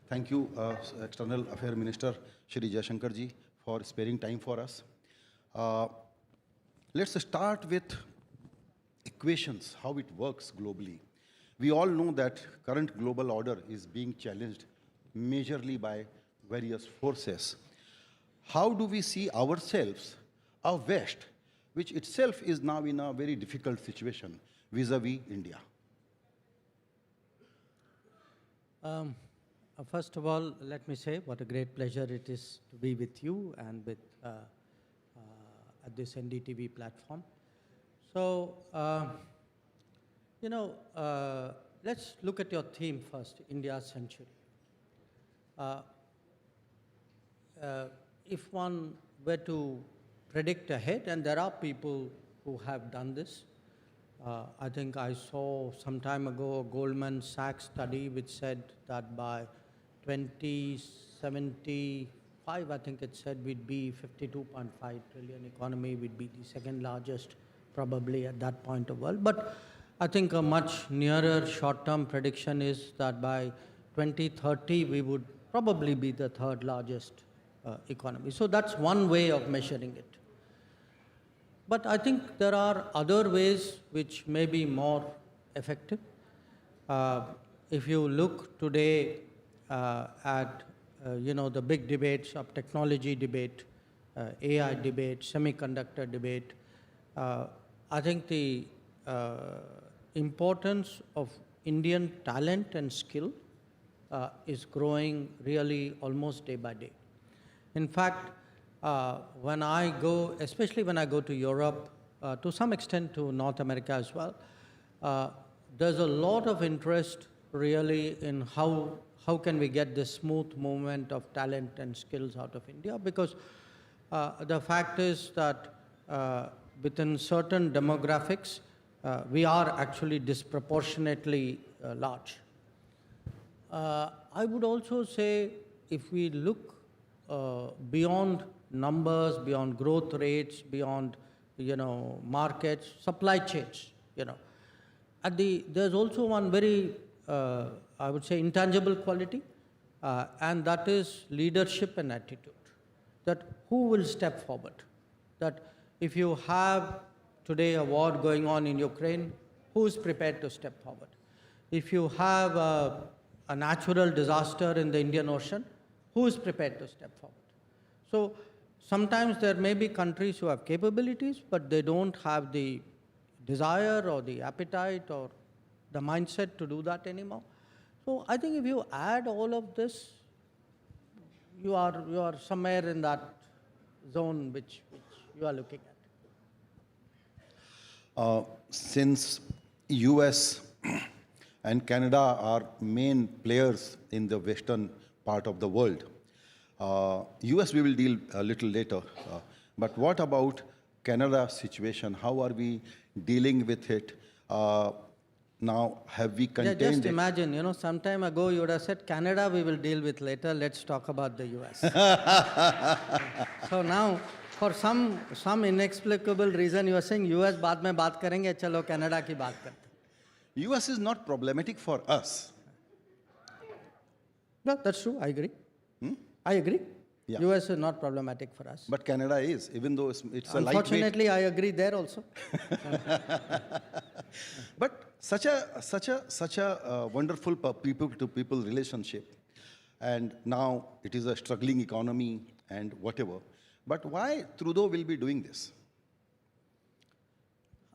Thank you, External Affairs Minister Shri Jaishankar ji, for sparing time for us. Uh, let's start with equations, how it works globally. We all know that current global order is being challenged majorly by various forces. How do we see ourselves, our West, which itself is now in a very difficult situation vis-a-vis India? First of all, let me say what a great pleasure it is to be with you and with at this NDTV platform. So, let's look at your theme first, India's century. If one were to predict ahead, and there are people who have done this, I think I saw some time ago a Goldman Sachs study which said that by 2075, I think it said we'd be 52.5 trillion economy, we'd be the second largest probably at that point of world. But I think a much nearer short-term prediction is that by 2030, we would probably be the third largest economy. So that's one way of measuring it. But I think there are other ways which may be more effective. If you look today at the big debates of technology debate, AI debate, semiconductor debate, I think the importance of Indian talent and skill is growing really almost day by day. In fact, when I go, especially when I go to Europe, to some extent to North America as well, there's a lot of interest really in how can we get this smooth movement of talent and skills out of India, because the fact is that within certain demographics, we are actually disproportionately large. I would also say if we look beyond numbers, beyond growth rates, beyond markets, supply chains, there's also one very I would say intangible quality, and that is leadership and attitude. That who will step forward? That if you have today a war going on in Ukraine, who is prepared to step forward? If you have a natural disaster in the Indian Ocean, who is prepared to step forward? So sometimes there may be countries who have capabilities, but they don't have the desire or the appetite or the mindset to do that anymore. So I think if you add all of this, you are somewhere in that zone which you are looking at. Since US and Canada are main players in the western part of the world, US we will deal a little later, but what about Canada's situation? How are we dealing with it? Now, have we contained just imagine, some time ago you would have said, Canada we will deal with later, let's talk about the US. So now, for some inexplicable reason, you are saying US baad mein baat karenge, chalo Canada ki baat karte. US is not problematic for us. No, that's true, I agree. I agree. Yeah. US is not problematic for us. But Canada is, even though it's a lightweight. Unfortunately, I agree there also. But such a wonderful people-to-people relationship, and now it is a struggling economy and whatever. But why Trudeau will be doing this?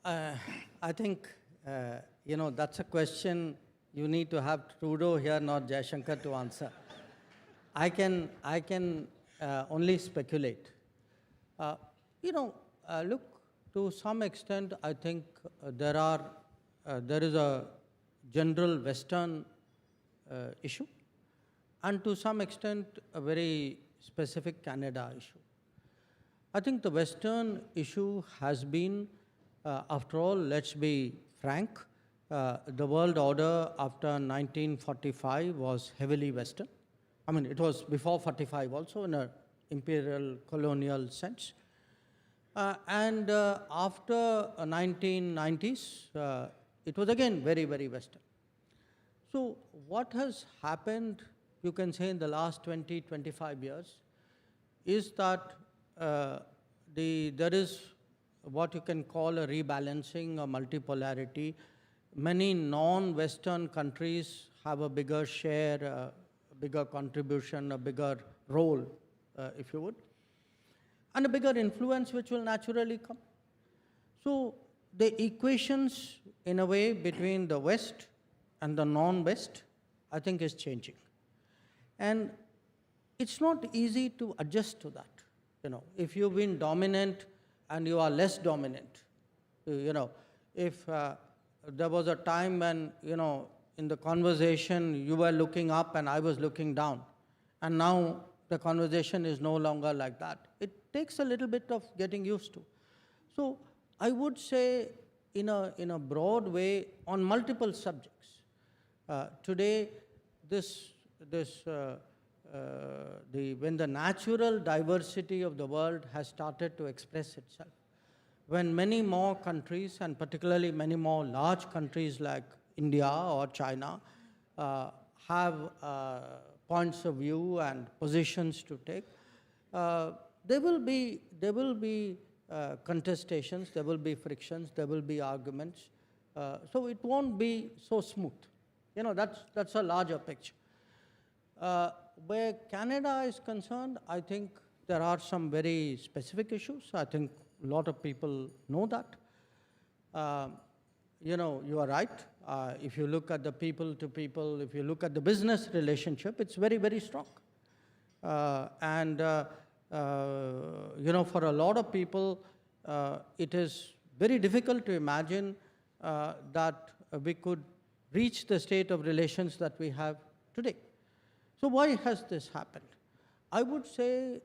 I think that's a question you need to have Trudeau here, not Jaishankar, to answer. I can only speculate. Look, to some extent, I think there is a general Western issue, and to some extent, a very specific Canada issue. I think the Western issue has been, after all, let's be frank, the world order after 1945 was heavily Western. I mean, it was before 45 also in an imperial colonial sense. And after 1990s, it was again very, very Western. So what has happened you can say, in the last 20, 25 years is that there is what you can call a rebalancing, a multipolarity. Many non-Western countries have a bigger share, a bigger contribution, a bigger role, if you would, and a bigger influence which will naturally come. So the equations, in a way, between the West and the non-West, I think is changing. And it's not easy to adjust to that. If you've been dominant and you are less dominant, if there was a time when, in the conversation you were looking up and I was looking down, and now the conversation is no longer like that. It takes a little bit of getting used to. So I would say, in a broad way, on multiple subjects, today, when the natural diversity of the world has started to express itself, when many more countries, and particularly many more large countries like India or China, have points of view and positions to take, there will be contestations, there will be frictions, there will be arguments. So it won't be so smooth. That's a larger picture. Where Canada is concerned, I think there are some very specific issues. I think a lot of people know that. You are right. If you look at the people to people, if you look at the business relationship, it's very, very strong. For a lot of people, it is very difficult to imagine that we could reach the state of relations that we have today. So why has this happened? I would say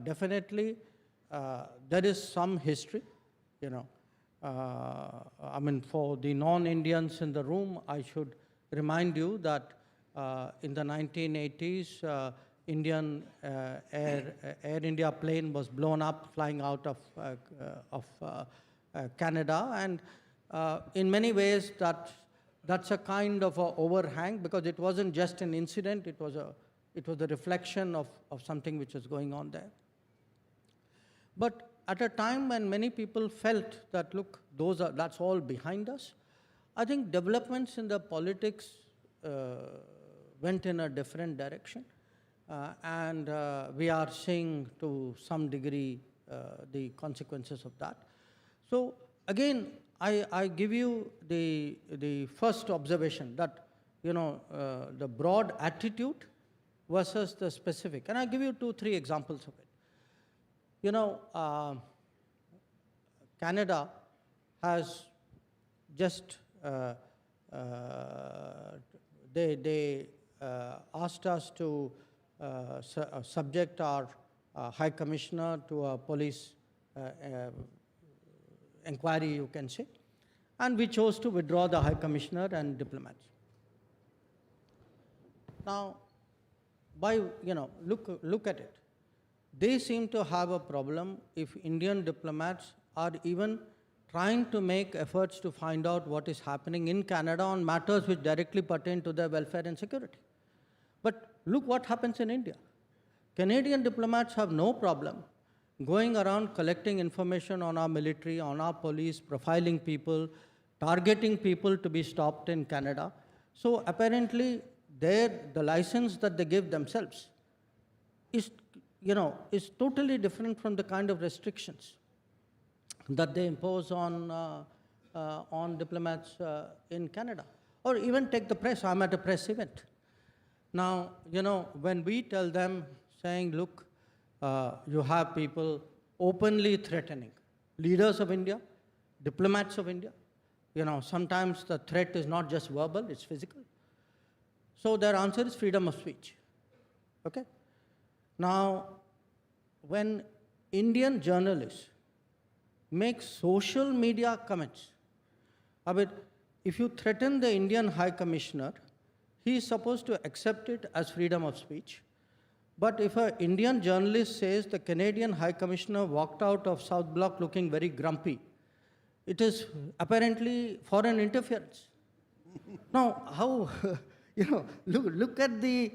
definitely there is some history. For the non-Indians in the room, I should remind you that in the 1980s, Air India plane was blown up flying out of Canada, and in many ways that's a kind of a overhang, because it wasn't just an incident, it was a reflection of something which was going on there. But at a time when many people felt that, look, that's all behind us, I think developments in the politics went in a different direction. And we are seeing to some degree the consequences of that. So again, I give you the first observation that, the broad attitude versus the specific. And I'll give you 2-3 examples of it. Canada has just, they asked us to subject our High Commissioner to a police inquiry, you can say, and we chose to withdraw the High Commissioner and diplomats. Now, look at it. They seem to have a problem if Indian diplomats are even trying to make efforts to find out what is happening in Canada on matters which directly pertain to their welfare and security. But look what happens in India. Canadian diplomats have no problem going around collecting information on our military, on our police, profiling people, targeting people to be stopped in Canada. So apparently, the license that they give themselves is totally different from the kind of restrictions that they impose on diplomats in Canada. Or even take the press. I'm at a press event. Now, when we tell them, saying, look, you have people openly threatening leaders of India, diplomats of India. Sometimes the threat is not just verbal, it's physical. So their answer is freedom of speech. Okay? Now, when Indian journalists make social media comments, if you threaten the Indian High Commissioner, he is supposed to accept it as freedom of speech. But if an Indian journalist says the Canadian High Commissioner walked out of South Block looking very grumpy, it is apparently foreign interference. Now, look at the,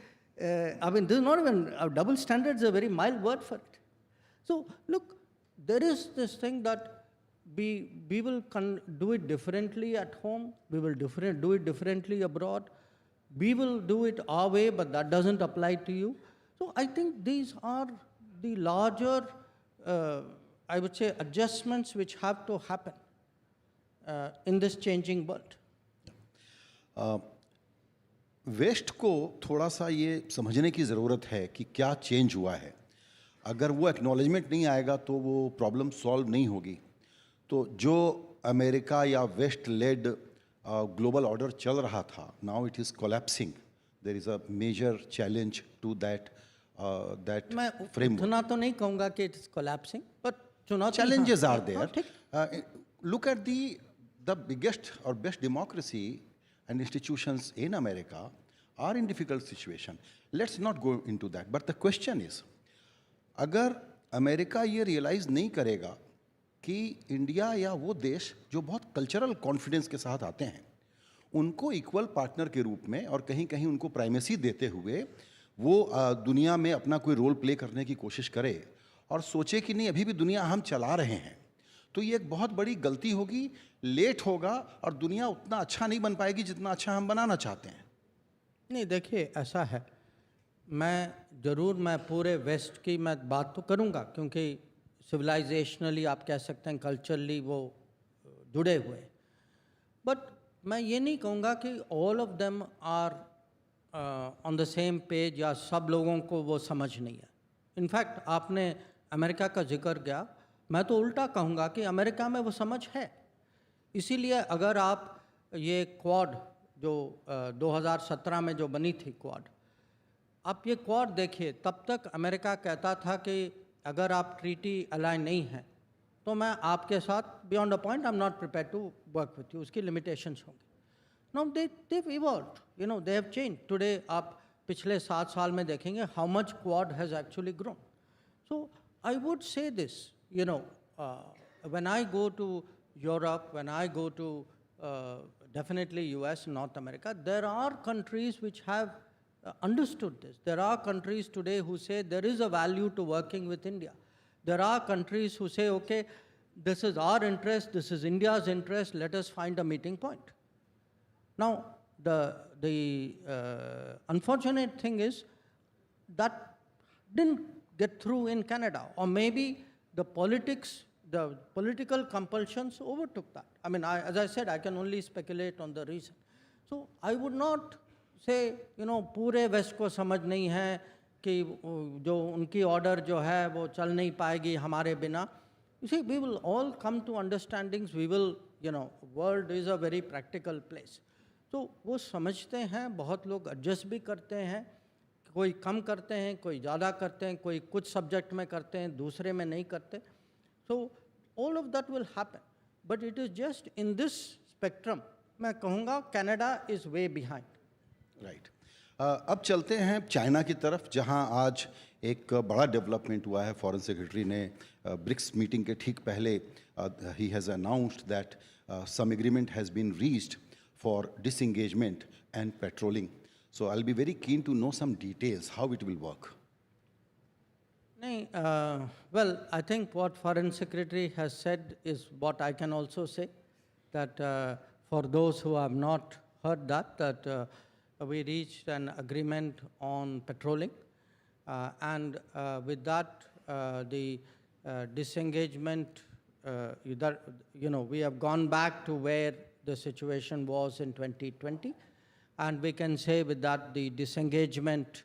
I mean, this is not even, double standards is a very mild word for it. So look, there is this thing that we will do it differently at home, we will do it differently abroad, we will do it our way, but that doesn't apply to you. So I think these are the larger, I would say, adjustments which have to happen in this changing world. West को थोड़ा सा ये समझने की ज़रूरत है कि क्या चेंज हुआ है. अगर वो एक्नॉलेजमेंट नहीं आएगा तो वो प्रॉब्लम सॉल्व नहीं होगी. तो जो अमेरिका या वेस्ट लेड ग्लोबल ऑर्डर चल रहा था, now it is collapsing. There is a major challenge to that main framework. उतना तो नहीं कहूँगा कि इट इज कोलैप्सिंग, बट चुनौती Challenges are हाँ, ठीक. there. Look at the biggest or best democracy and institutions in America are in difficult situation. Let's not go into that. But the question is, अगर America ये realise नहीं करेगा कि India या वो देश जो बहुत कल्चरल कॉन्फिडेंस के साथ आते हैं, उनको इक्वल पार्टनर के रूप में और कहीं कहीं उनको प्राइमेसी देते हुए वो दुनिया में अपना कोई रोल प्ले करने की कोशिश करे और सोचे कि नहीं अभी भी दुनिया हम चला रहे हैं, तो ये एक बहुत बड़ी गलती होगी, लेट होगा और दुनिया उतना अच्छा नहीं बन पाएगी जितना अच्छा हम बनाना चाहते हैं. नहीं, देखिए ऐसा है, मैं पूरे वेस्ट की मैं बात तो करूँगा क्योंकि सिविलाइजेशनली आप कह सकते हैं, कल्चरली वो जुड़े हुए, बट मैं ये नहीं कहूँगा कि all of them are on the same page या सब लोगों को वो समझ नहीं है. इनफैक्ट आपने अमेरिका का जिक्र किया, मैं तो उल्टा कहूँगा कि अमेरिका में वो समझ है. इसीलिए अगर आप ये क्वाड जो 2017 में जो बनी थी क्वाड, आप ये क्वाड देखिए, तब तक अमेरिका कहता था कि अगर आप ट्रीटी अलाइन नहीं हैं तो मैं आपके साथ beyond a point I am not prepare to work with you, उसकी लिमिटेशंस होंगी. Now they've evolved, they have changed. Today आप पिछले 7 साल में देखेंगे how much Quad has actually grown. So I would say this, when I go to Europe, when I go to definitely US, North America, there are countries which have understood this. There are countries today who say there is a value to working with India. There are countries who say, okay, this is our interest, this is India's interest, let us find a meeting point. Now, the unfortunate thing is that didn't get through in Canada, or maybe the political compulsions overtook that. I mean, as I said, I can only speculate on the reason. So I would not say, पूरे waste को समझ नहीं है कि जो उनकी order जो है वो चल नहीं पाएगी हमारे बिना. You see, we will all come to understandings. We will, world is a very practical place. तो वो समझते हैं, बहुत लोग एडजस्ट भी करते हैं, कोई कम करते हैं, कोई ज़्यादा करते हैं, कोई कुछ सब्जेक्ट में करते हैं, दूसरे में नहीं करते. So all of that will happen, but it is just in this spectrum. मैं कहूँगा Canada is way behind. Right. अब चलते हैं चाइना की तरफ, जहां आज एक बड़ा डेवलपमेंट हुआ है. फॉरेन सेक्रेटरी ने ब्रिक्स मीटिंग के ठीक पहले he has announced that some agreement has been reached for disengagement and patrolling. So I'll be very keen to know some details, how it will work. Well, I think what Foreign Secretary has said is what I can also say, that for those who have not heard that we reached an agreement on patrolling, and with that, the disengagement, we have gone back to where the situation was in 2020, and we can say with that the disengagement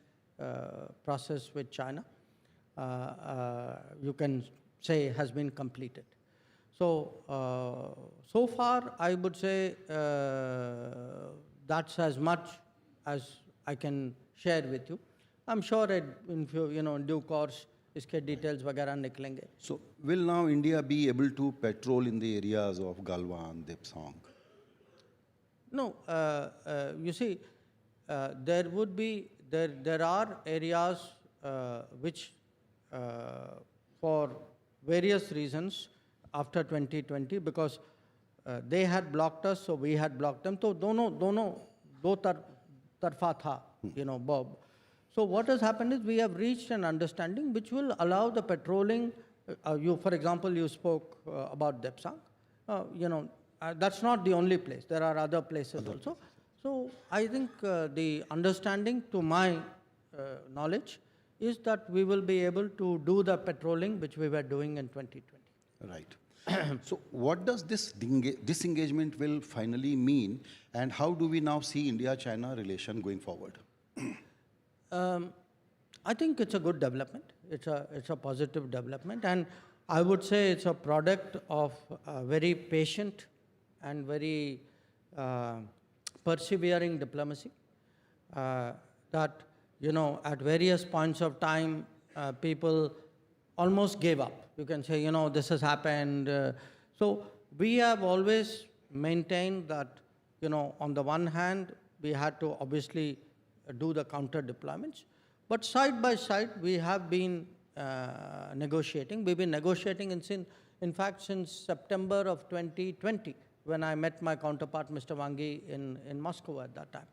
process with China, you can say has been completed. So, so far I would say that's as much as I can share with you. I'm sure in due course इसके details वगैरह निकलेंगे. So will now India be able to patrol in the areas of Galwan, Depsang? No, you see, there are areas which for various reasons after 2020, because they had blocked us, so we had blocked them. So दो tarfa tha, Bob. So what has happened is we have reached an understanding which will allow the patrolling. For example, you spoke about Depsang. That's not the only place. There are other places also. So I think the understanding, to my knowledge, is that we will be able to do the patrolling which we were doing in 2020. Right. So what does this disengagement will finally mean, and how do we now see India-China relation going forward? I think it's a good development. It's a positive development, and I would say it's a product of very patient and very persevering diplomacy. That at various points of time, people almost gave up. You can say, this has happened. So we have always maintained that, on the one hand, we had to obviously do the counter deployments, but side by side, we have been negotiating. We've been negotiating in fact, since September of 2020, when I met my counterpart, Mr. Wangi, in Moscow at that time.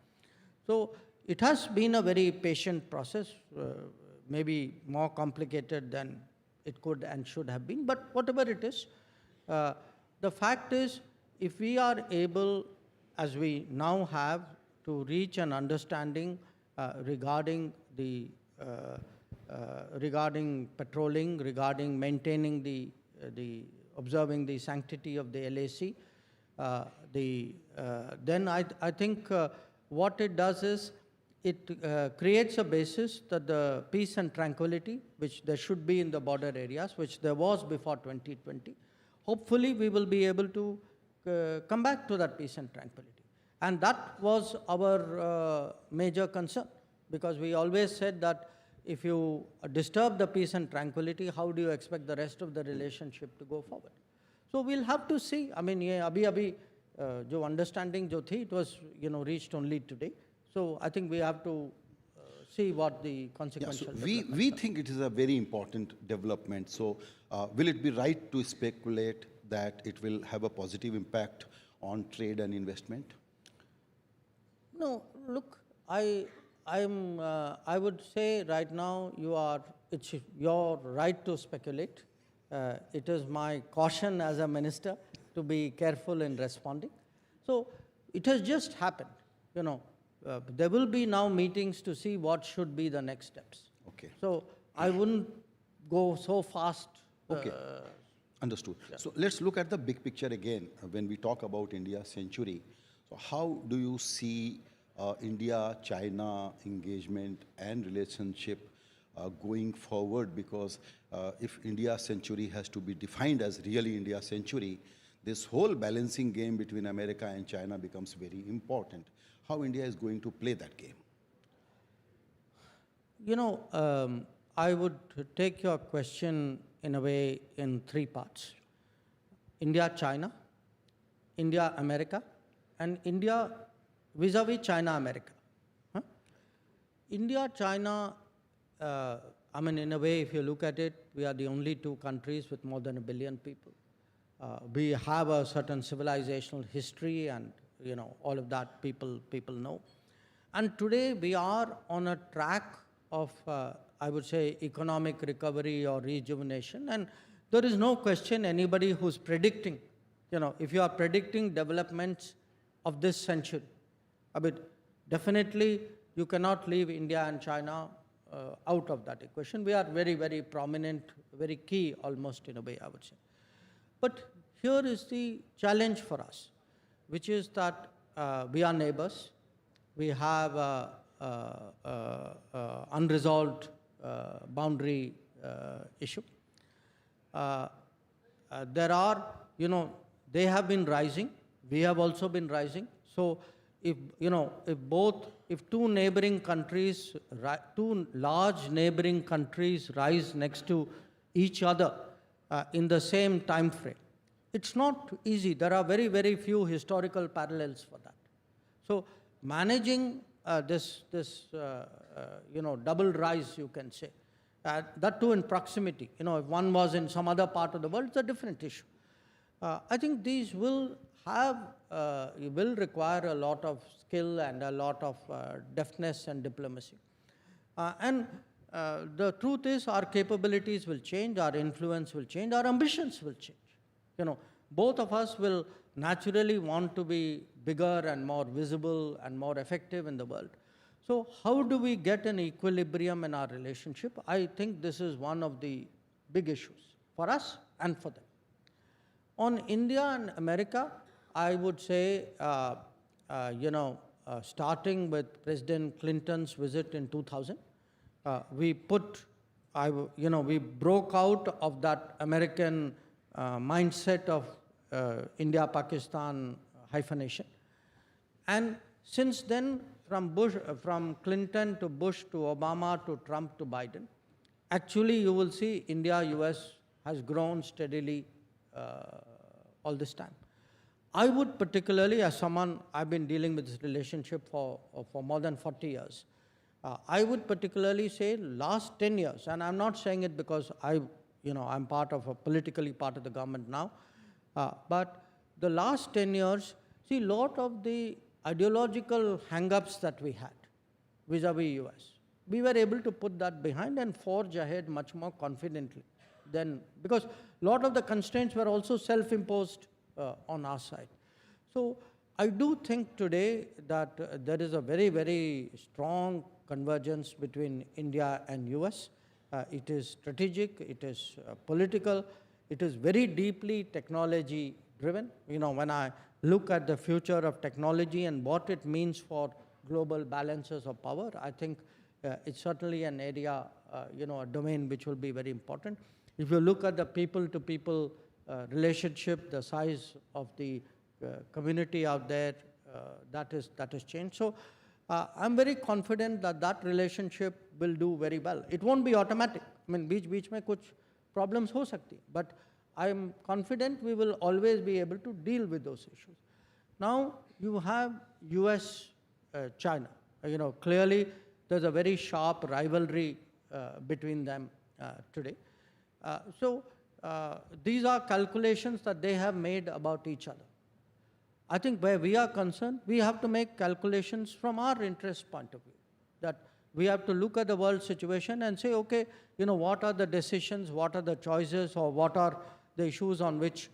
So it has been a very patient process, maybe more complicated than it could and should have been, but whatever it is, the fact is, if we are able, as we now have, to reach an understanding regarding patrolling, regarding maintaining the observing the sanctity of the LAC, then I think what it does is it creates a basis that the peace and tranquility, which there should be in the border areas, which there was before 2020, hopefully we will be able to come back to that peace and tranquility. And that was our major concern, because we always said that if you disturb the peace and tranquility, how do you expect the rest of the relationship to go forward? So we'll have to see. I mean, abhi jo understanding jo thi, it was reached only today. So I think we have to see what the consequential. Yeah, so we think it is a very important development. So will it be right to speculate that it will have a positive impact on trade and investment? No, look, I would say right now it's your right to speculate. It is my caution as a minister to be careful in responding. So it has just happened, there will be now meetings to see what should be the next steps. Okay. So I wouldn't go so fast. Okay. Understood. Yeah. So let's look at the big picture again when we talk about India's century. So how do you see India-China engagement and relationship going forward? Because if India's century has to be defined as really India's century, this whole balancing game between America and China becomes very important. How India is going to play that game? I would take your question in a way in three parts. India-China, India-America, and India vis-a-vis China-America. India-China, in a way, if you look at it, we are the only two countries with more than 1 billion people. We have a certain civilizational history, and all of that people know. And today we are on a track of, I would say, economic recovery or rejuvenation. And there is no question anybody who's predicting, if you are predicting developments of this century, definitely you cannot leave India and China out of that equation. We are very, very prominent, very key almost in a way, I would say. But here is the challenge for us, which is that we are neighbors. We have unresolved boundary issue. There are, they have been rising. We have also been rising. So if two neighboring countries, two large neighboring countries rise next to each other in the same time frame, it's not easy. There are very, very few historical parallels for that. So managing this double rise, you can say, that too in proximity. If one was in some other part of the world, it's a different issue. I think these will have will require a lot of skill and a lot of deftness and diplomacy. And the truth is, our capabilities will change, our influence will change, our ambitions will change. You know, both of us will naturally want to be bigger and more visible and more effective in the world. So how do we get an equilibrium in our relationship? I think this is one of the big issues for us and for them. On India and America, I would say, starting with President Clinton's visit in 2000, we broke out of that American mindset of India-Pakistan hyphenation. And since then, from Clinton to Bush to Obama to Trump to Biden, actually you will see India-US has grown steadily all this time. I would particularly, as someone, I've been dealing with this relationship for more than 40 years, I would particularly say last 10 years, and I'm not saying it because I'm politically part of the government now, but the last 10 years, see, a lot of the ideological hang-ups that we had vis-a-vis US, we were able to put that behind and forge ahead much more confidently than, because a lot of the constraints were also self-imposed on our side. So I do think today that there is a very, very strong convergence between India and US. It is strategic, it is political, it is very deeply technology driven. You know, when I look at the future of technology and what it means for global balances of power, I think it's certainly an area, a domain which will be very important. If you look at the people-to-people relationship, the size of the community out there, that has changed. So I'm very confident that that relationship will do very well. It won't be automatic. I mean, बीच में कुछ problems हो सकती हैं, but I'm confident we will always be able to deal with those issues. Now you have US, China. Clearly there's a very sharp rivalry between them today. So these are calculations that they have made about each other. I think where we are concerned, we have to make calculations from our interest point of view. That we have to look at the world situation and say, okay, what are the decisions, what are the choices, or what are the issues on which,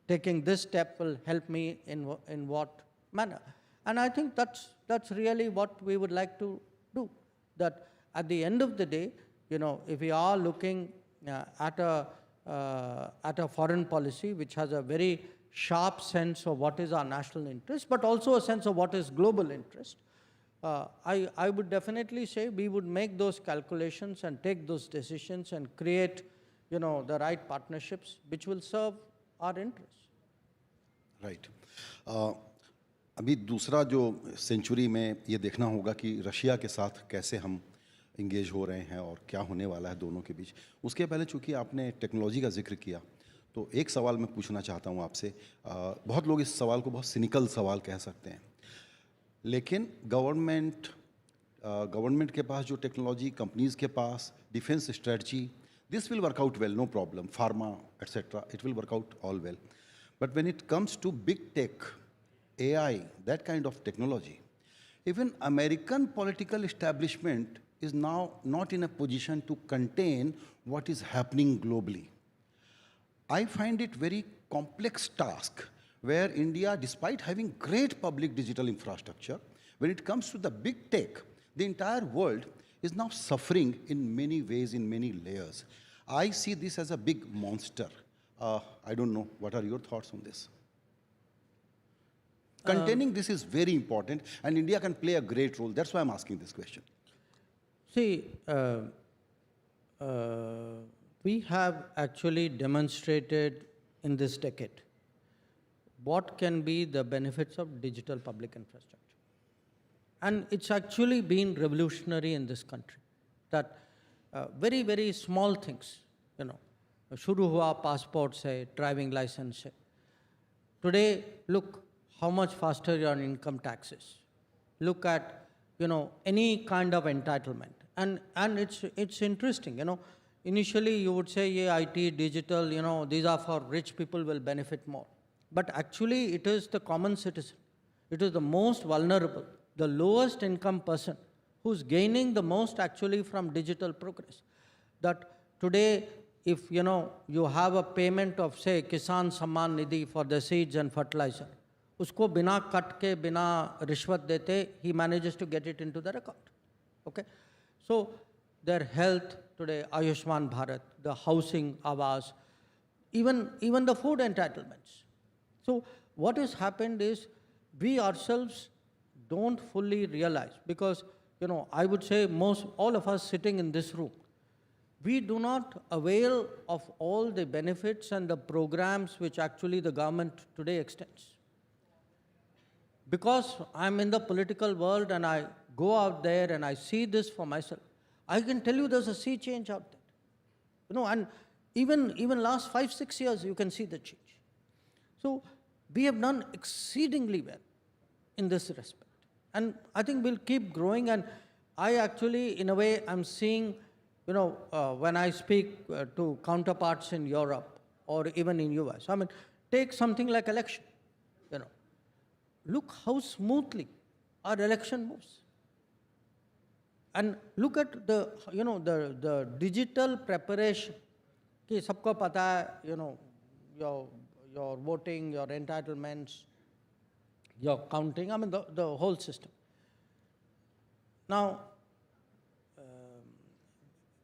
taking this step will help me in what manner. And I think that's really what we would like to do. That at the end of the day, if we are looking at a foreign policy which has a very sharp sense of what is our national interest, but also a sense of what is global interest, I would definitely say we would make those calculations and take those decisions and create, the right partnerships which will serve our interests. Right. अभी दूसरा जो century में ये देखना होगा कि Russia के साथ कैसे हम इंगेज हो रहे हैं और क्या होने वाला है दोनों के बीच। उसके पहले चूंकि आपने टेक्नोलॉजी का जिक्र किया, तो एक सवाल मैं पूछना चाहता हूँ आपसे। बहुत लोग इस सवाल को बहुत सिनिकल सवाल कह सकते हैं, लेकिन गवर्नमेंट के पास जो टेक्नोलॉजी, कंपनीज़ के पास defence strategy, this will work out well, no problem. Pharma, etc., it will work out all well. But when it comes to big tech, AI, that kind of technology, even American political establishment is now not in a position to contain what is happening globally. I find it very complex task where India, despite having great public digital infrastructure, when it comes to the big tech, the entire world is now suffering in many ways, in many layers. I see this as a big monster. I don't know, what are your thoughts on this? Containing this is very important, and India can play a great role. That's why I'm asking this question. See, we have actually demonstrated in this decade what can be the benefits of digital public infrastructure. And it's actually been revolutionary in this country, that very, very small things, शुरू हुआ passport से, driving license से. Today, look how much faster your income taxes. Look at, any kind of entitlement. And it's interesting, Initially you would say, yeah, IT, digital, these are for rich people will benefit more. but actually it is the common citizen. It is the most vulnerable, the lowest income person who's gaining the most actually from digital progress. That today, if you have a payment of say Kisan Samman Nidhi for the seeds and fertilizer, usko bina cut ke, bina rishwat dete, he manages to get it into their account. Okay? So their health today, Ayushman Bharat, the housing, Awas, even the food entitlements. So what has happened is we ourselves don't fully realize, because I would say all of us sitting in this room, we do not avail of all the benefits and the programs which actually the government today extends. Because I'm in the political world and I go out there and I see this for myself, I can tell you there's a sea change out there. And even last 5-6 years, you can see the change. So we have done exceedingly well in this respect. And I think we'll keep growing. And I actually, in a way, I'm seeing, when I speak to counterparts in Europe or even in US, I mean, take something like election. Look how smoothly our election moves. And look at the digital preparation. Ki sabko pata hai, your voting, your entitlements, your counting, I mean the whole system. Now,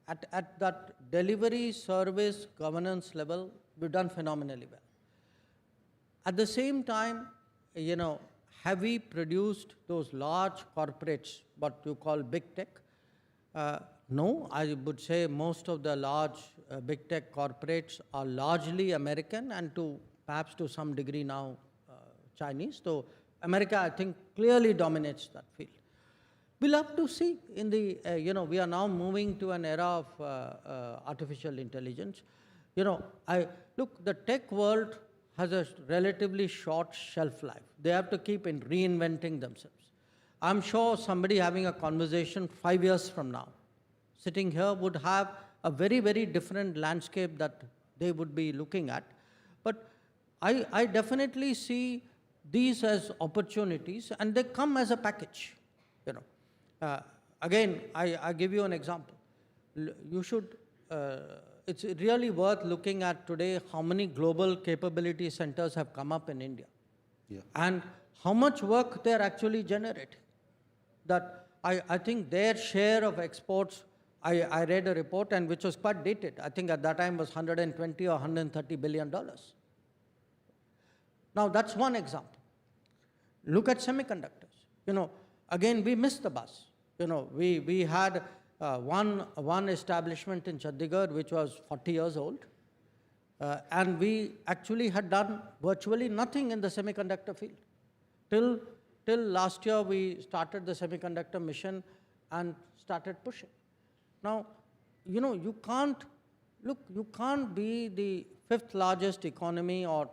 at that delivery, service, governance level, we've done phenomenally well. At the same time, have we produced those large corporates, what you call big tech? No, I would say most of the large big tech corporates are largely American and perhaps to some degree now Chinese. So America, I think, clearly dominates that field. We'll have to see in the, we are now moving to an era of artificial intelligence. Look, the tech world has a relatively short shelf life. They have to keep reinventing themselves. I'm sure somebody having a conversation 5 years from now, sitting here, would have a very, very different landscape that they would be looking at. But I definitely see these as opportunities, and they come as a package. Again, I give you an example. You should, it's really worth looking at today how many global capability centers have come up in India. Yeah. And how much work they're actually generating. That I think their share of exports, I read a report and which was quite dated. I think at that time was 120 or $130 billion. Now that's one example. Look at semiconductors. Again, we missed the bus. We had one establishment in Chandigarh which was 40 years old, and we actually had done virtually nothing in the semiconductor field. Till last year, we started the semiconductor mission and started pushing. Now, you can't be the 5th largest economy or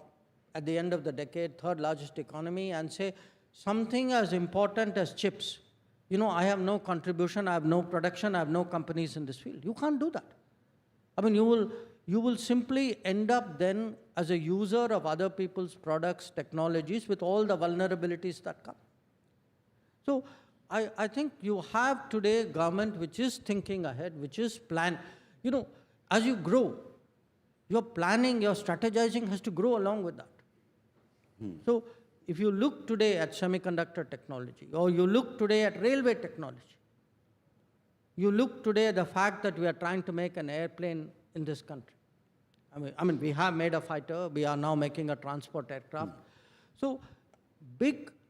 at the end of the decade, 3rd largest economy and say something as important as chips. I have no contribution, I have no production, I have no companies in this field. You can't do that. I mean, you will simply end up then as a user of other people's products, technologies with all the vulnerabilities that come. So I think you have today a government which is thinking ahead, which is planned. As you grow, your planning, your strategizing has to grow along with that. So if you look today at semiconductor technology, or you look today at railway technology, you look today at the fact that we are trying to make an airplane in this country. I mean, we have made a fighter, we are now making a transport aircraft. So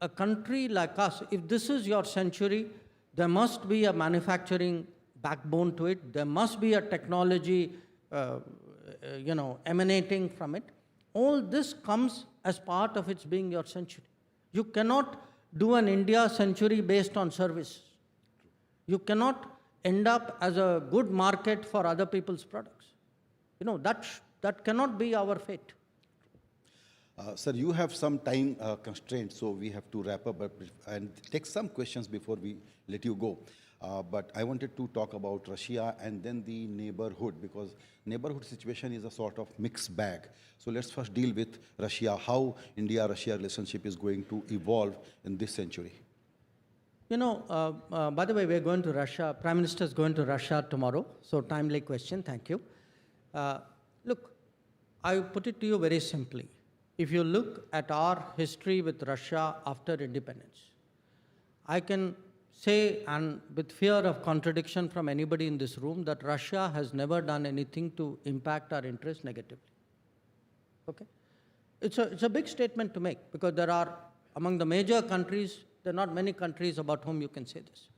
a country like us, if this is your century, there must be a manufacturing backbone to it. There must be a technology, emanating from it. All this comes as part of its being your century. You cannot do an India century based on service. You cannot end up as a good market for other people's products. That cannot be our fate. Sir, you have some time constraints, so we have to wrap up and take some questions before we let you go. But I wanted to talk about Russia and then the neighborhood, because neighborhood situation is a sort of mixed bag. So let's first deal with Russia, how India-Russia relationship is going to evolve in this century. You know, by the way, we're going to Russia. Prime Minister is going to Russia tomorrow. So timely question. Thank you. Look, I put it to you very simply. If you look at our history with Russia after independence, I can say, and with fear of contradiction from anybody in this room, that Russia has never done anything to impact our interests negatively. Okay? It's a big statement to make, because there are, among the major countries, there are not many countries about whom you can say this.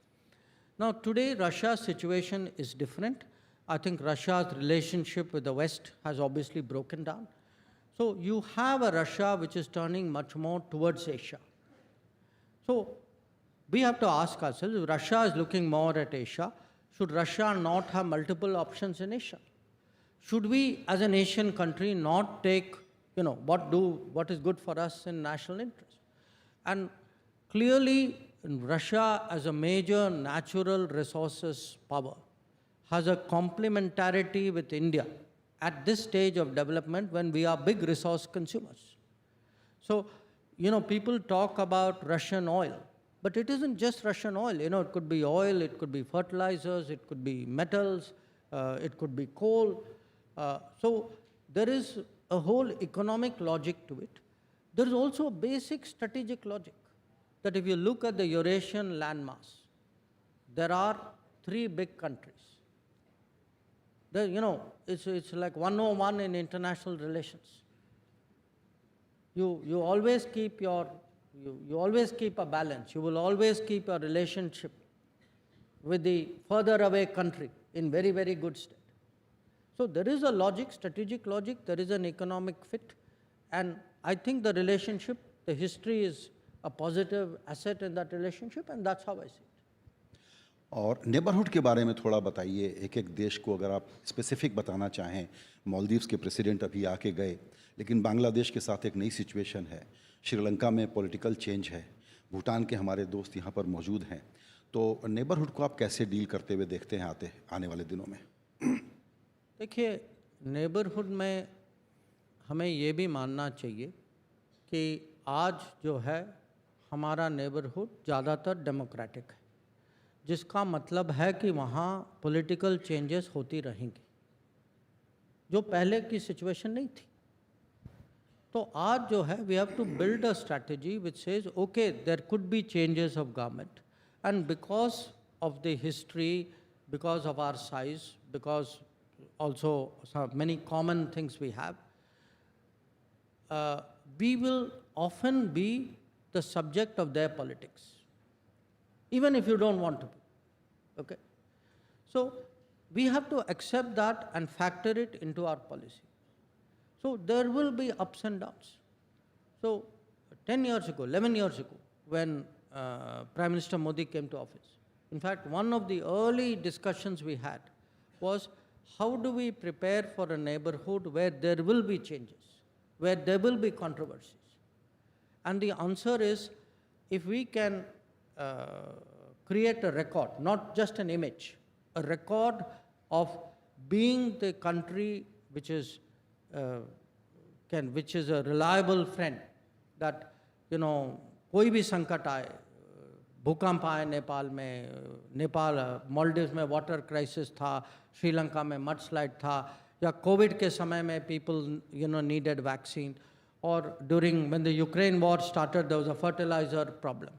Now, today, Russia's situation is different. I think Russia's relationship with the West has obviously broken down. So you have a Russia which is turning much more towards Asia. So we have to ask ourselves, if Russia is looking more at Asia, should Russia not have multiple options in Asia? Should we, as an Asian country, not take, what is good for us in national interest? And clearly, Russia, as a major natural resources power, has a complementarity with India at this stage of development when we are big resource consumers. So, people talk about Russian oil, but it isn't just Russian oil. It could be oil, it could be fertilizers, it could be metals, it could be coal. So there is a whole economic logic to it. There is also a basic strategic logic that if you look at the Eurasian landmass, there are 3 big countries. It's like 101 in international relations. You always keep you always keep a balance. You will always keep a relationship with the further away country in very, very good state. So there is a logic, strategic logic, there is an economic fit, and I think the relationship, the history is a positive asset in that relationship, and that's how I see it. और neighbourhood के बारे में थोड़ा बताइए, एक एक देश को अगर आप स्पेसिफिक बताना चाहें. मालदीव्स के प्रेसिडेंट अभी आके गए, लेकिन बांग्लादेश के साथ एक नई सिचुएशन है. श्रीलंका में पॉलिटिकल चेंज है. भूटान के हमारे दोस्त यहाँ पर मौजूद हैं. तो नेबरहुड को आप कैसे डील करते हुए देखते हैं आने वाले दिनों में? देखिए, नेबरहुड में हमें ये भी मानना चाहिए कि आज जो है हमारा नेबरहुड ज़्यादातर डेमोक्रेटिक है, जिसका मतलब है कि वहाँ पॉलिटिकल चेंजेस होती रहेंगी, जो पहले की सिचुएशन नहीं थी. तो आज जो है we have to build a strategy which says okay there could be changes of government, and because of the history, because of our size, because also many common things we have, we will often be the subject of their politics, even if you don't want to be. Okay? So we have to accept that and factor it into our policy. So there will be ups and downs. So 10 years ago, 11 years ago, when Prime Minister Modi came to office, in fact, one of the early discussions we had was, how do we prepare for a neighborhood where there will be changes, where there will be controversies? And the answer is, if we can create a record, not just an image, a record of being the country which is a reliable friend, that, कोई भी संकट आए, भूकंप आए नेपाल में, मालदीव्स में water crisis था, श्रीलंका में मडस्लाइड था, या कोविड के समय में पीपल नीडेड वैक्सीन, और during when the Ukraine war started there was a fertiliser problem.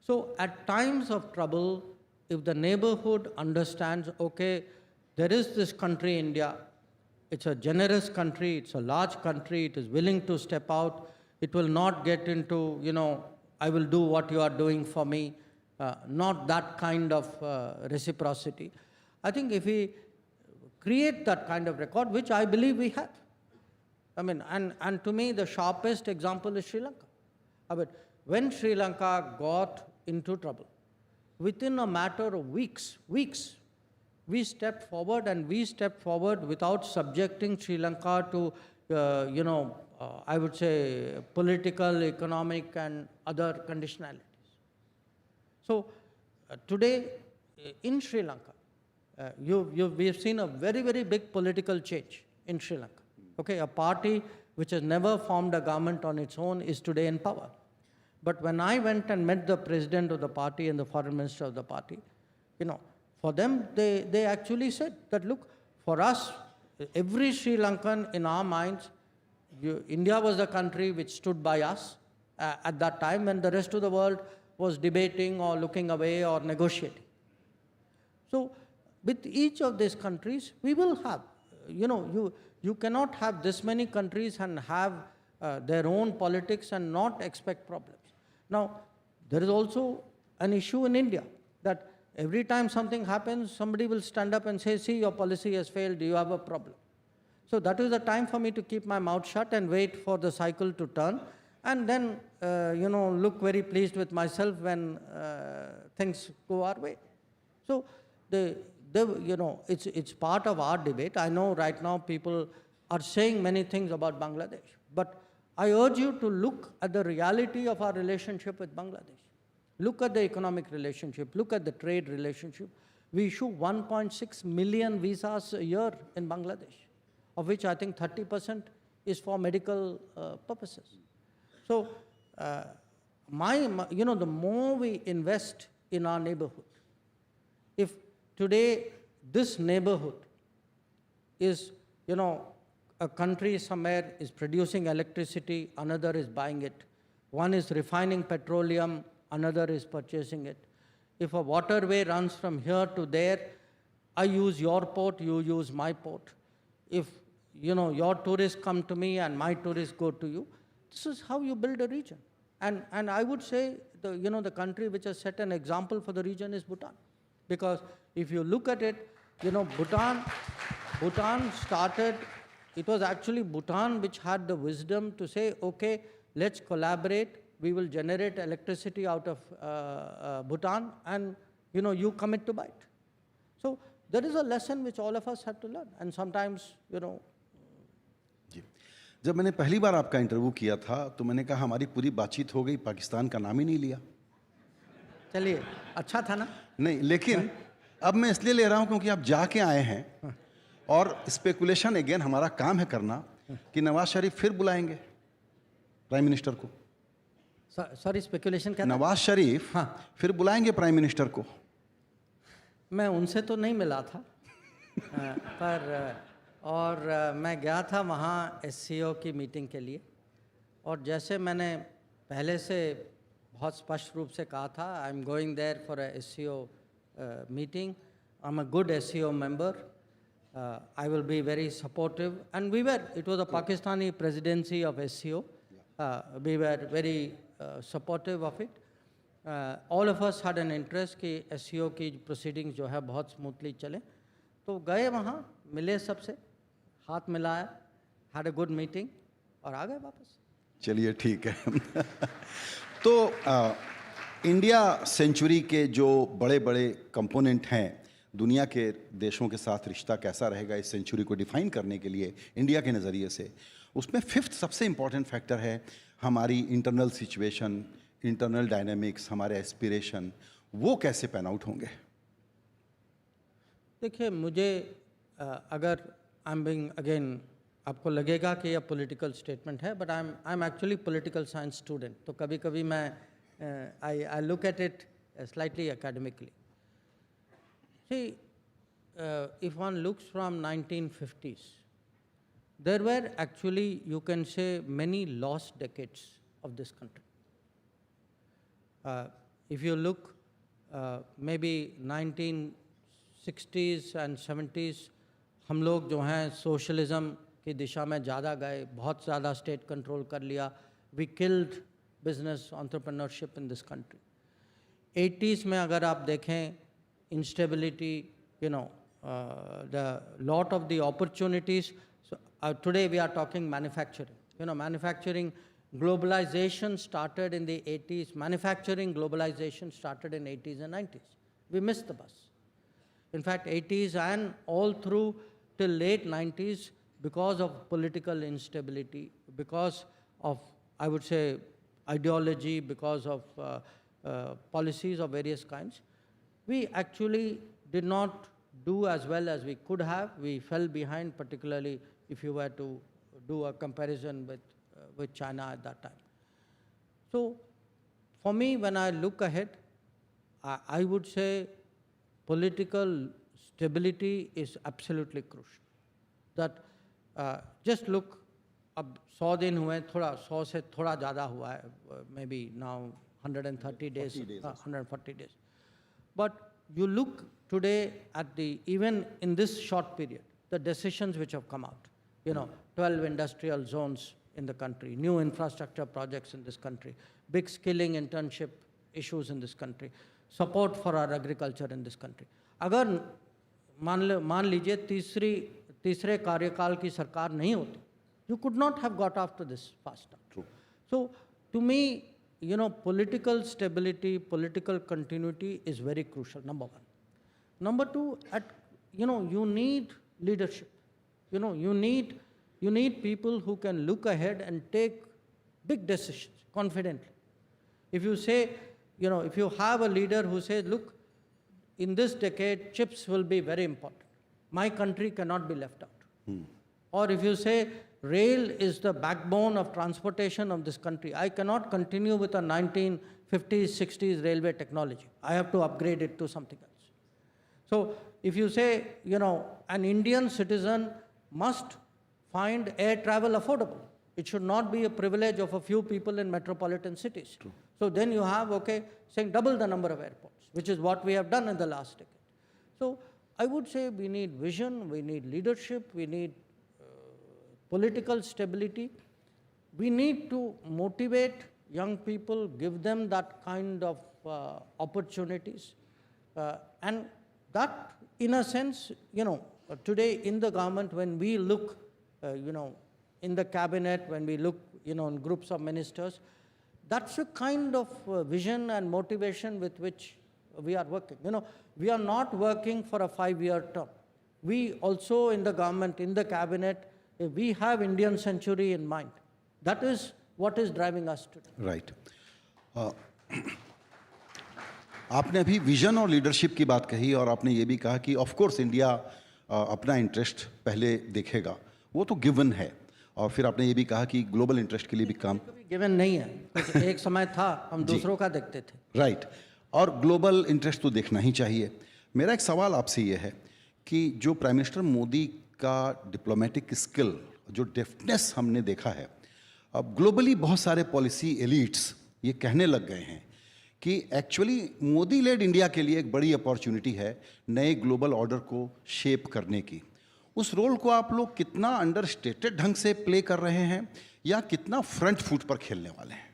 So at times of trouble, if the neighborhood understands, okay, there is this country, India, it's a generous country, it's a large country, it is willing to step out, it will not get into, I will do what you are doing for me, not that kind of reciprocity. I think if we create that kind of record, which I believe we have, and to me the sharpest example is Sri Lanka. When Sri Lanka got into trouble, within a matter of weeks, we stepped forward, and we stepped forward without subjecting Sri Lanka to, I would say, political, economic, and other conditionalities. So today, in Sri Lanka, we have seen a very, very big political change in Sri Lanka. Okay, a party which has never formed a government on its own is today in power. But when I went and met the president of the party and the foreign minister of the party, for them, they actually said that, look, for us, every Sri Lankan in our minds, India was the country which stood by us at that time when the rest of the world was debating or looking away or negotiating. So with each of these countries, we will have, you cannot have this many countries and have their own politics and not expect problems. Now, there is also an issue in India that every time something happens, somebody will stand up and say, see, your policy has failed, do you have a problem? So that is the time for me to keep my mouth shut and wait for the cycle to turn, and then, look very pleased with myself when things go our way. So, it's part of our debate. I know right now people are saying many things about Bangladesh, but I urge you to look at the reality of our relationship with Bangladesh. Look at the economic relationship, look at the trade relationship. We issue 1.6 million visas a year in Bangladesh, of which I think 30% is for medical purposes. So, the more we invest in our neighborhood, if today this neighborhood is, a country somewhere is producing electricity, another is buying it. One is refining petroleum, another is purchasing it. If a waterway runs from here to there, I use your port, you use my port. If, your tourists come to me and my tourists go to you, this is how you build a region. And I would say, the country which has set an example for the region is Bhutan. Because if you look at it, Bhutan started, it was actually Bhutan which had the wisdom to say, okay, let's collaborate, we will generate electricity out of Bhutan, and, you commit to buy it. So there is a lesson which all of us have to learn, and sometimes, जी, जब मैंने पहली बार आपका interview किया था तो मैंने कहा हमारी पूरी बातचीत हो गई, पाकिस्तान का नाम ही नहीं लिया। चलिए, अच्छा था ना? नहीं, लेकिन अब मैं इसलिए ले रहा हूं क्योंकि आप जाके आए हैं और स्पेकुलेशन अगेन हमारा काम है करना कि नवाज शरीफ फिर बुलाएंगे प्राइम मिनिस्टर को। सॉरी, स्पेकुलेशन क्या था? नवाज शरीफ फिर बुलाएंगे प्राइम मिनिस्टर को। मैं उनसे तो नहीं मिला था, और मैं गया था वहाँ SCO की मीटिंग के लिए, और जैसे मैंने पहले से बहुत स्पष्ट रूप से कहा था, I am going there for a SCO meeting, I am a good SCO member, I will be very supportive, and it was a Pakistani presidency of SCO, we were very supportive of it, all of us had an interest कि SCO की proceedings जो है बहुत smoothly चले। तो गए वहाँ, मिले सबसे, हाथ मिलाया, हैड अ गुड मीटिंग, और आ गए वापस। चलिए ठीक है। तो इंडिया सेंचुरी के जो बड़े बड़े कंपोनेंट हैं, दुनिया के देशों के साथ रिश्ता कैसा रहेगा इस सेंचुरी को डिफाइन करने के लिए इंडिया के नज़रिए से, उसमें फिफ्थ सबसे इम्पॉर्टेंट फैक्टर है हमारी इंटरनल सिचुएशन, इंटरनल डायनामिक्स, हमारे एस्पिरेशन, वो कैसे पैन आउट होंगे? देखिए, मुझे अगर आई एम बीइंग अगेन, आपको लगेगा कि यह पॉलिटिकल स्टेटमेंट है, but I am actually political science student, तो कभी कभी मैं I look at it slightly academically. See, if one looks from 1950s, there were actually, you can say, many lost decades of this country. If you look, maybe 1960s and 70s, हम लोग जो हैं socialism की दिशा में ज़्यादा गए, बहुत ज़्यादा स्टेट कंट्रोल कर लिया, we killed business entrepreneurship in this country. 80s में अगर आप देखें, instability, the lot of the opportunities. So today we are talking manufacturing. Manufacturing globalization started in the 80s. Manufacturing globalization started in 80s and 90s. We missed the bus. In fact, 80s and all through till late 90s, because of political instability, because of, I would say, ideology, because of policies of various kinds, we actually did not do as well as we could have. We fell behind, particularly if you were to do a comparison with China at that time. So for me, when I look ahead, I would say political stability is absolutely crucial. That just look, अब 100 दिन हुए, थोड़ा 100 से थोड़ा ज़्यादा हुआ है, maybe now 130 days, 140 days. But you look today at even in this short period, the decisions which have come out, 12 industrial zones in the country, new infrastructure projects in this country, big skilling internship issues in this country, support for our agriculture in this country. अगर मान लीजिए तीसरे कार्यकाल की सरकार नहीं होती, you could not have got after this faster. True. So to me, political stability, political continuity is very crucial, number one. Number two, you need leadership. You need people who can look ahead and take big decisions confidently. If you say, if you have a leader who says, look, in this decade, chips will be very important. My country cannot be left out. Or if you say, rail is the backbone of transportation of this country, I cannot continue with a 1950s, 60s railway technology. I have to upgrade it to something else. So if you say, an Indian citizen must find air travel affordable. It should not be a privilege of a few people in metropolitan cities. True. So then you have, saying double the number of airports, which is what we have done in the last decade. So I would say we need vision, we need leadership, we need political stability. We need to motivate young people, give them that kind of opportunities. And that, in a sense, today in the government, when we look, in the cabinet, when we look, in groups of ministers, that's the kind of vision and motivation with which we are working. We are not working for a 5-year term. We also in the government, in the cabinet, we have Indian century in mind. That is what is driving us today. Right. आपने अभी vision और leadership की बात कही और आपने ये भी कहा कि ऑफ कोर्स इंडिया अपना इंटरेस्ट पहले देखेगा, वो तो गिवन है, और फिर आपने ये भी कहा कि ग्लोबल इंटरेस्ट के लिए भी काम गिवन नहीं है, एक समय था हम दूसरों का देखते थे. राइट. और ग्लोबल इंटरेस्ट तो देखना ही चाहिए. मेरा एक सवाल आपसे ये है कि जो प्राइम मिनिस्टर मोदी का डिप्लोमेटिक स्किल, जो डेफ्टनेस हमने देखा है, अब ग्लोबली बहुत सारे पॉलिसी एलिट्स ये कहने लग गए हैं कि एक्चुअली मोदी लेड इंडिया के लिए एक बड़ी अपॉर्चुनिटी है नए ग्लोबल ऑर्डर को शेप करने की. उस रोल को आप लोग कितना अंडरस्टेटेड ढंग से प्ले कर रहे हैं या कितना फ्रंट फुट पर खेलने वाले हैं?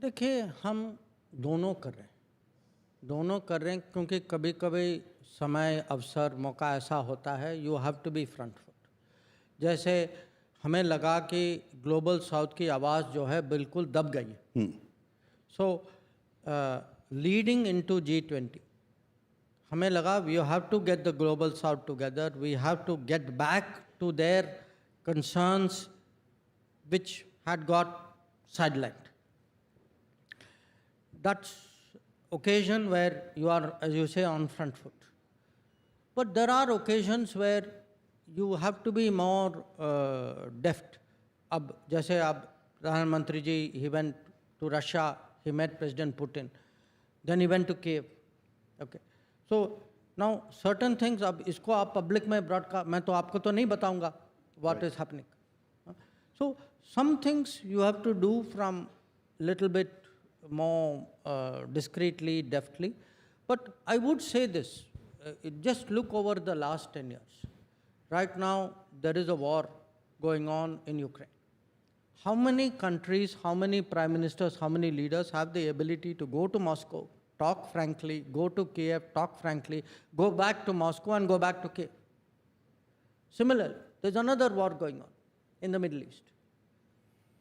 देखिए, हम दोनों कर रहे हैं क्योंकि कभी कभी समय, अवसर, मौका ऐसा होता है, you have to be front foot. जैसे हमें लगा कि ग्लोबल साउथ की आवाज़ जो है बिल्कुल दब गई है. सो लीडिंग इनटू G20, हमें लगा we have to get the Global South together, we have to get back to their concerns which had got sidelined. That's occasion where you are, as you say, on front foot. But there are occasions where you have to be more deft. अब जैसे अब प्रधानमंत्री जी, he went to Russia, he met President Putin, then he went to Kiev. Okay. So now certain things, अब इसको आप public में broadcast, मैं तो आपको तो नहीं बताऊंगा what is happening. So some things you have to do from little bit more discreetly, deftly. But I would say this, just look over the last 10 years. Right now, there is a war going on in Ukraine. How many countries, how many prime ministers, how many leaders have the ability to go to Moscow, talk frankly, go to Kiev, talk frankly, go back to Moscow and go back to Kiev? Similarly, there's another war going on in the Middle East.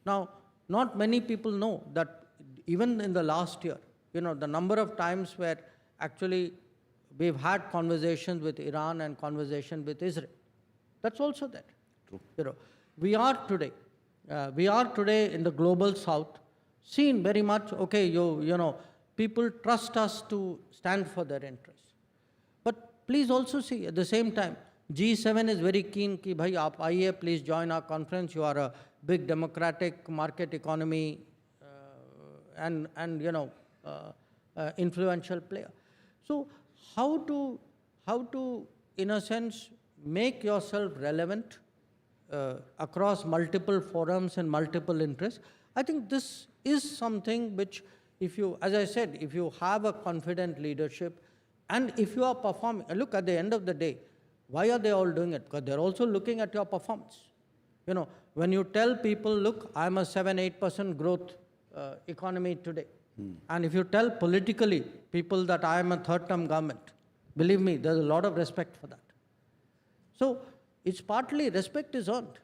Now, not many people know that even in the last year, the number of times where actually we've had conversations with Iran and conversation with Israel, that's also there. True. We are today in the global south seen very much, okay, people trust us to stand for their interests. But please also see, at the same time, G7 is very keen कि भाई आप आइए, please join our conference. You are a big democratic market economy and influential player. So how to in a sense make yourself relevant across multiple forums and multiple interests? I think this is something which, if you, as I said, if you have a confident leadership and if you are performing, look, at the end of the day, why are they all doing it? Because they're also looking at your performance. When you tell people, look, I'm a 7-8% growth economy today, and if you tell politically people that I am a third-term government, believe me, there's a lot of respect for that. So it's partly respect is earned.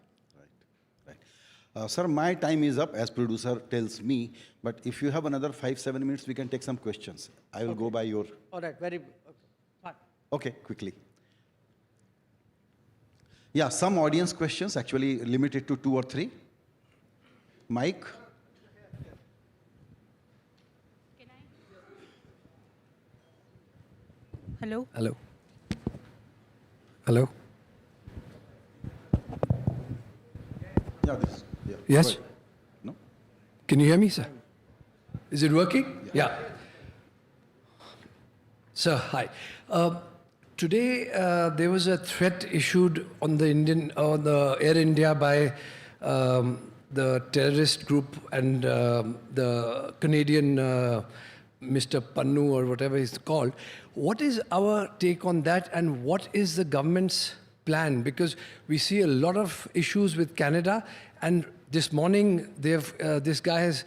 Right. Sir, my time is up, as producer tells me, but if you have another 5-7 minutes, we can take some questions. I will go by your... All right, very okay. Fine. Okay, quickly. Yeah, some audience questions, actually limited to 2 or 3. Mike? Can I? Hello? Hello. Hello. Yeah, this. Yeah. Yes? Go ahead. No? Can you hear me, sir? Is it working? Yeah. Sir, hi. Today there was a threat issued on the Air India by the terrorist group and the Canadian Mr. Pannu or whatever he's called. What is our take on that, and what is the government's plan? Because we see a lot of issues with Canada, and this morning this guy has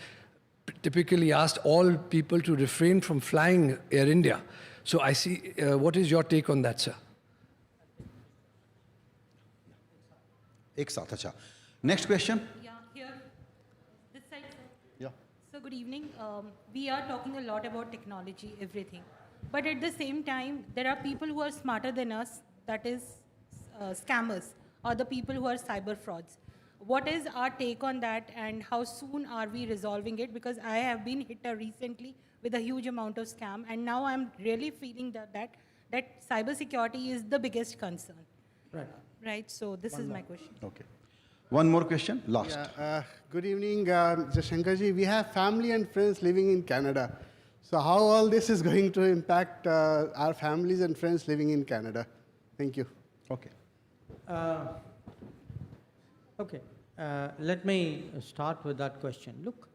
typically asked all people to refrain from flying Air India. So I see, what is your take on that, sir? Ek saath, acha. Next question? Yeah, here. This side, sir. Yeah. So good evening. We are talking a lot about technology, everything. But at the same time, there are people who are smarter than us, that is scammers, or the people who are cyber frauds. What is our take on that, and how soon are we resolving it? Because I have been hit recently with a huge amount of scam, and now I'm really feeling that cyber security is the biggest concern. Right. Right, so this is my question. Okay. One more question, last. Yeah, good evening, Jaishankar. We have family and friends living in Canada. So how all this is going to impact our families and friends living in Canada? Thank you. Okay. Okay, let me start with that question. Look,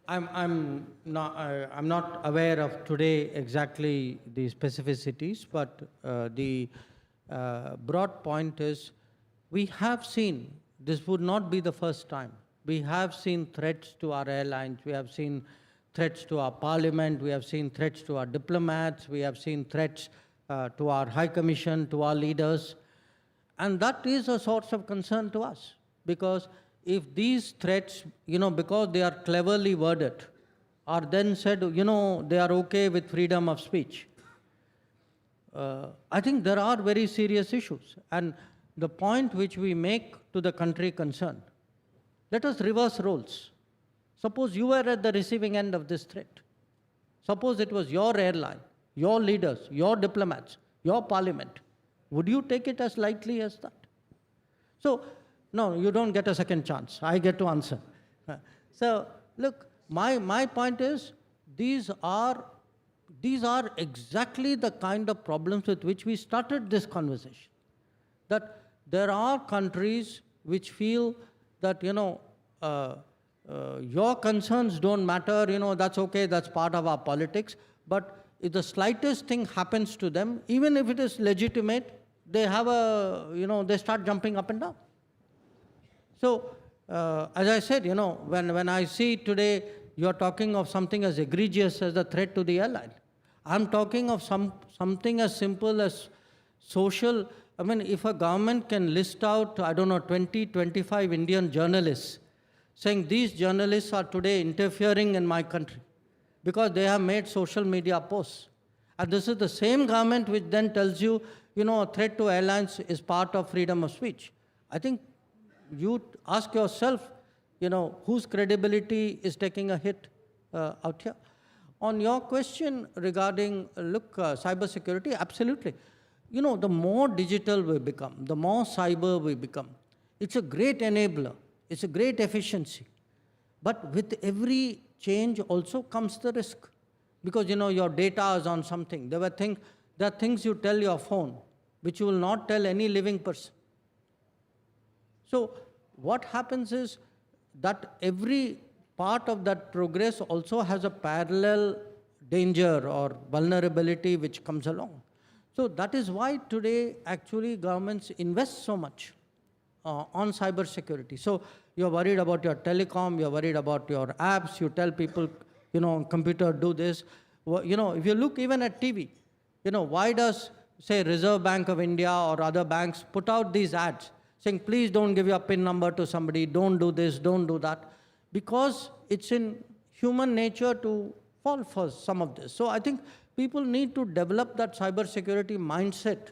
I'm not aware of today exactly the specificities, but the broad point is we have seen, this would not be the first time, we have seen threats to our airlines, we have seen threats to our parliament, we have seen threats to our diplomats, we have seen threats to our High Commission, to our leaders. And that is a source of concern to us, because if these threats, because they are cleverly worded, are then said, they are okay with freedom of speech, I think there are very serious issues. And the point which we make to the country concerned, let us reverse roles. Suppose you were at the receiving end of this threat. Suppose it was your airline, your leaders, your diplomats, your parliament. Would you take it as lightly as that? So, no, you don't get a second chance. I get to answer. So, look, my point is, these are exactly the kind of problems with which we started this conversation. That there are countries which feel that, your concerns don't matter, that's okay, that's part of our politics. But if the slightest thing happens to them, even if it is legitimate, they have they start jumping up and down. So, as I said, when I see today you're talking of something as egregious as the threat to the airline, I'm talking of something as simple as social. I mean, if a government can list out, 20, 25 Indian journalists, saying these journalists are today interfering in my country because they have made social media posts. And this is the same government which then tells you, a threat to airlines is part of freedom of speech. I think you ask yourself, whose credibility is taking a hit out here. On your question regarding, cyber security, absolutely. You know, the more digital we become, the more cyber we become, it's a great enabler, it's a great efficiency. But with every change also comes the risk. Because, you know, your data is on something. There are things you tell your phone, which you will not tell any living person. So what happens is that every part of that progress also has a parallel danger or vulnerability which comes along. So that is why today actually governments invest so much on cyber security. So you're worried about your telecom, you're worried about your apps, you tell people, you know, computer do this. Well, you know, if you look even at TV, you know, why does, say, Reserve Bank of India or other banks put out these ads saying, please don't give your PIN number to somebody, don't do this, don't do that? Because it's in human nature to fall for some of this. So I think people need to develop that cybersecurity mindset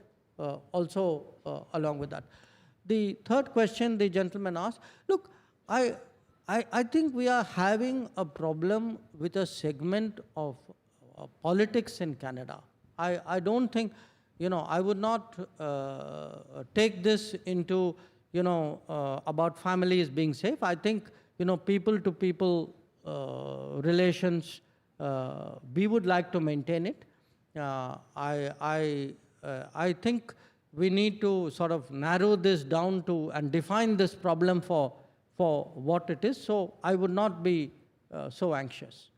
also along with that. The third question the gentleman asked, look, I think we are having a problem with a segment of politics in Canada. I don't think, you know, I would not take this into, you know, about families being safe. I think, you know, people-to-people relations, we would like to maintain it. I think we need to sort of narrow this down to and define this problem for what it is. So I would not be so anxious.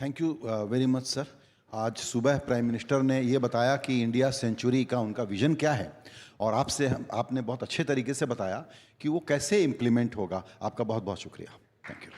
Thank you very much sir. आज सुबह prime minister ने ये बताया कि India century का उनका vision क्या है, और आपने बहुत अच्छे तरीके से बताया कि वो कैसे इम्प्लीमेंट होगा. आपका बहुत बहुत शुक्रिया. Thank you.